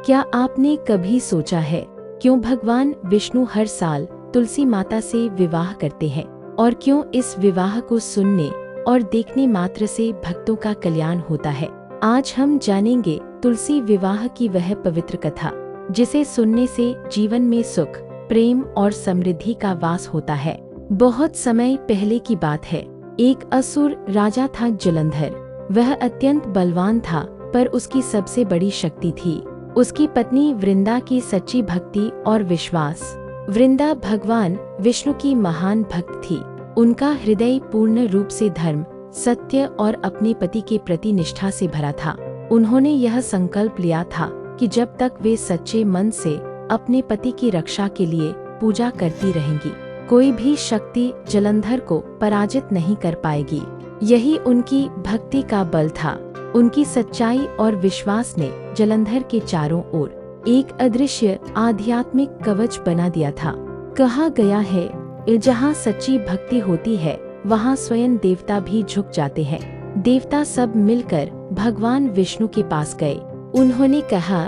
क्या आपने कभी सोचा है क्यों भगवान विष्णु हर साल तुलसी माता से विवाह करते हैं और क्यों इस विवाह को सुनने और देखने मात्र से भक्तों का कल्याण होता है? आज हम जानेंगे तुलसी विवाह की वह पवित्र कथा जिसे सुनने से जीवन में सुख, प्रेम और समृद्धि का वास होता है। बहुत समय पहले की बात है। एक असुर राजा था जलंधर। वह अत्यंत बलवान था, पर उसकी सबसे बड़ी शक्ति थी उसकी पत्नी वृंदा की सच्ची भक्ति और विश्वास। वृंदा भगवान विष्णु की महान भक्त थी। उनका हृदय पूर्ण रूप से धर्म, सत्य और अपने पति के प्रति निष्ठा से भरा था। उन्होंने यह संकल्प लिया था कि जब तक वे सच्चे मन से अपने पति की रक्षा के लिए पूजा करती रहेंगी, कोई भी शक्ति जलंधर को पराजित नहीं कर पाएगी। यही उनकी भक्ति का बल था। उनकी सच्चाई और विश्वास ने जलंधर के चारों ओर एक अदृश्य आध्यात्मिक कवच बना दिया था। कहा गया है, जहाँ सच्ची भक्ति होती है वहाँ स्वयं देवता भी झुक जाते हैं। देवता सब मिलकर भगवान विष्णु के पास गए। उन्होंने कहा,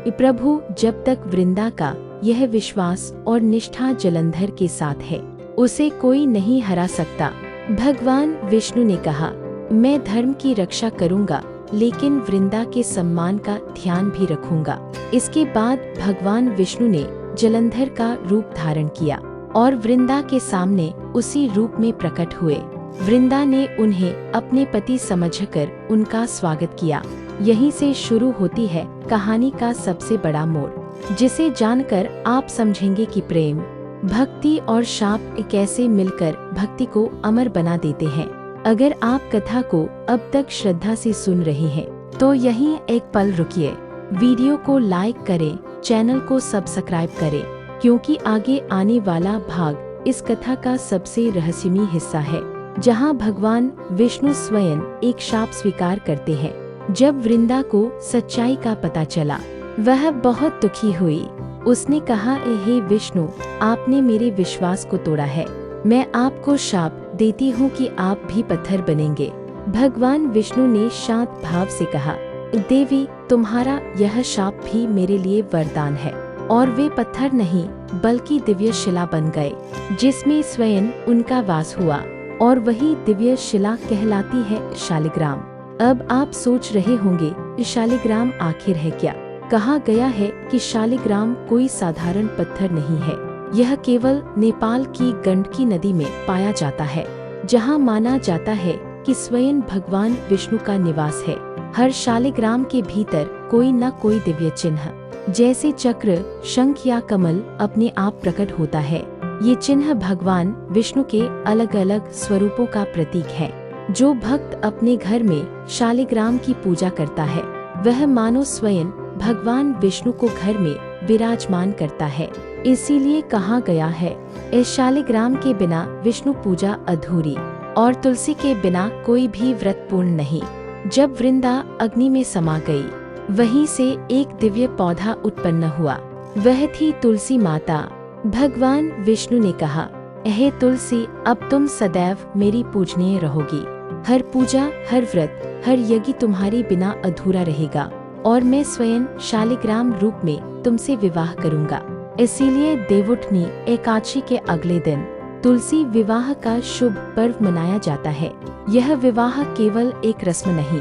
प्रभु, जब तक वृंदा का यह विश्वास और निष्ठा जलंधर के साथ है, उसे कोई नहीं हरा सकता। भगवान विष्णु ने कहा, मैं धर्म की रक्षा करूंगा, लेकिन वृंदा के सम्मान का ध्यान भी रखूंगा। इसके बाद भगवान विष्णु ने जलंधर का रूप धारण किया और वृंदा के सामने उसी रूप में प्रकट हुए। वृंदा ने उन्हें अपने पति समझकर उनका स्वागत किया। यहीं से शुरू होती है कहानी का सबसे बड़ा मोड़, जिसे जानकर आप समझेंगे कि प्रेम, भक्ति और शाप कैसे मिलकर भक्ति को अमर बना देते हैं। अगर आप कथा को अब तक श्रद्धा से सुन रहे हैं, तो यहीं एक पल रुकिए, वीडियो को लाइक करें, चैनल को सब्सक्राइब करें, क्योंकि आगे आने वाला भाग इस कथा का सबसे रहस्यमयी हिस्सा है, जहां भगवान विष्णु स्वयं एक शाप स्वीकार करते हैं। जब वृंदा को सच्चाई का पता चला, वह बहुत दुखी हुई। उसने कहा, हे विष्णु, आपने मेरे विश्वास को तोड़ा है। मैं आपको शाप देती हूँ कि आप भी पत्थर बनेंगे। भगवान विष्णु ने शांत भाव से कहा, देवी, तुम्हारा यह शाप भी मेरे लिए वरदान है। और वे पत्थर नहीं बल्कि दिव्य शिला बन गए, जिसमें स्वयं उनका वास हुआ। और वही दिव्य शिला कहलाती है शालिग्राम। अब आप सोच रहे होंगे, शालिग्राम आखिर है क्या? कहा गया है कि शालिग्राम कोई साधारण पत्थर नहीं है। यह केवल नेपाल की गंडकी नदी में पाया जाता है, जहां माना जाता है कि स्वयं भगवान विष्णु का निवास है। हर शालिग्राम के भीतर कोई न कोई दिव्य चिन्ह, जैसे चक्र, शंख या कमल, अपने आप प्रकट होता है। ये चिन्ह भगवान विष्णु के अलग अलग स्वरूपों का प्रतीक है। जो भक्त अपने घर में शालिग्राम की पूजा करता है, वह मानो स्वयं भगवान विष्णु को घर में विराजमान करता है। इसीलिए कहा गया है, इस शालिग्राम के बिना विष्णु पूजा अधूरी और तुलसी के बिना कोई भी व्रत पूर्ण नहीं। जब वृंदा अग्नि में समा गई, वहीं से एक दिव्य पौधा उत्पन्न हुआ। वह थी तुलसी माता। भगवान विष्णु ने कहा, हे तुलसी, अब तुम सदैव मेरी पूजनीय रहोगी। हर पूजा, हर व्रत, हर यज्ञ तुम्हारे बिना अधूरा रहेगा और मैं स्वयं शालिग्राम रूप में तुमसे विवाह करूंगा। इसीलिए देवउठनी एकादशी के अगले दिन तुलसी विवाह का शुभ पर्व मनाया जाता है। यह विवाह केवल एक रस्म नहीं,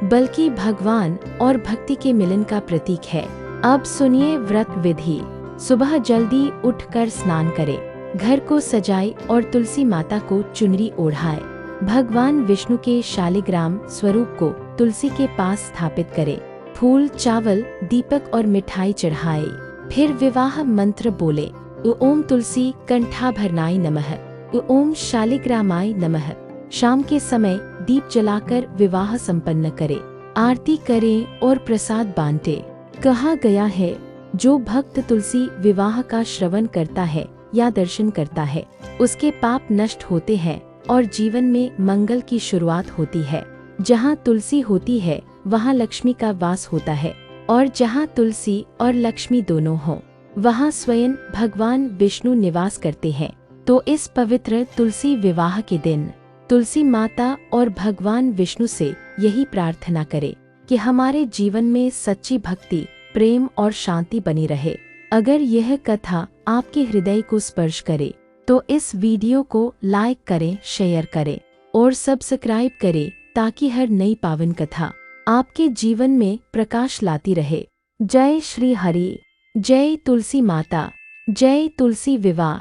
बल्कि भगवान और भक्ति के मिलन का प्रतीक है। अब सुनिए व्रत विधि। सुबह जल्दी उठकर स्नान करें, घर को सजाए और तुलसी माता को चुनरी ओढ़ाए। भगवान विष्णु के शालिग्राम स्वरूप को तुलसी के पास स्थापित करें। फूल, चावल, दीपक और मिठाई चढ़ाए। फिर विवाह मंत्र बोले, ओम तुलसी कंठाभरणाय नमः, ओम शालिग्रामाय नमः। शाम के समय दीप जलाकर विवाह संपन्न करें, आरती करें और प्रसाद बांटे। कहा गया है, जो भक्त तुलसी विवाह का श्रवण करता है या दर्शन करता है, उसके पाप नष्ट होते हैं और जीवन में मंगल की शुरुआत होती है। जहाँ तुलसी होती है, वहाँ लक्ष्मी का वास होता है, और जहाँ तुलसी और लक्ष्मी दोनों हों, वहाँ स्वयं भगवान विष्णु निवास करते हैं। तो इस पवित्र तुलसी विवाह के दिन तुलसी माता और भगवान विष्णु से यही प्रार्थना करें कि हमारे जीवन में सच्ची भक्ति, प्रेम और शांति बनी रहे। अगर यह कथा आपके हृदय को स्पर्श करे तो इस वीडियो को लाइक करें, शेयर करें और सब्सक्राइब करें ताकि हर नई पावन कथा आपके जीवन में प्रकाश लाती रहे। जय श्री हरि, जय तुलसी माता, जय तुलसी विवाह।